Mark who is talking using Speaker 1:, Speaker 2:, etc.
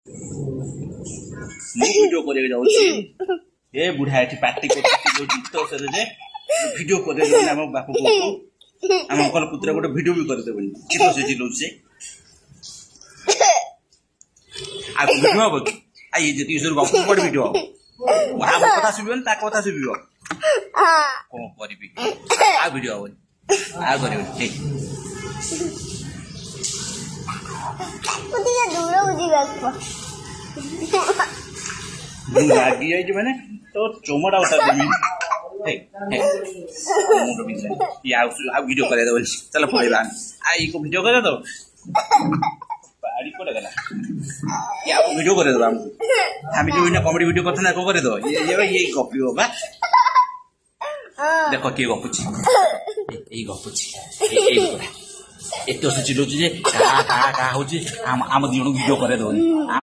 Speaker 1: ମୁଁ ଭିଡ଼ିଓ କରିବାକୁ ଯାଉଛି ଏ ବୁଢ଼ା ଏଠି ପାର୍ଟି କରୁଛି ତ ସରେ ଯେ ଭିଡ଼ିଓ କରିବାକୁ ଆମ ବାପ ବୋଉ ଆମ ଅଙ୍କଲ ପୁତୁରା ଗୋଟେ ଭିଡ଼ିଓ ବି କରିଦେବନି ଚିତ ସେ ଚିଲଉଛି ସେ ଆଉ ଭିଡ଼ିଓ ହବ କି ଆଇ ଯେତିକି ସବୁ ଗପ କୁଆଡ଼େ ଭିଡ଼ିଓ ହବ ଆମ କଥା ଶୁଭିବନି ତା କଥା ଶୁଭିବ କଣ କରିବି ଆଉ ଭିଡ଼ିଓ ହବନି ଆଉ କରିବନି ଠିକ ରାଗି ଯାଇଛି ମାନେ ତ ଚମଡ଼ା ଉଠା ଦେବି ଆଉ ଭିଡ଼ିଓ କରିବା ଦେବନି ଚାଲ ପଳେଇବା ଆଉ ଇଏ ଭିଡ଼ିଓ କରିବା ତ ବାଡ଼ି କୋଉଟା ଗଲା ଆଉ ଭିଡ଼ିଓ କରିଦେବା ଆମକୁ ଆମେ ଯୋଉ କମେଡି ଭିଡ଼ିଓ କଥା ନା କଣ କରିଦେବ ଇଏ ଗପିବ ବା ଦେଖ କିଏ ଗପୁଛି ଏଇ ଗପୁଛି ଏତେ ବର୍ଷ ଚିଲଉଛି ଯେ କାହା ହଉଛି ଆମ ଦି ଜଣଙ୍କୁ ଭିଡ଼ିଓ କରେଇ ଦଉନି।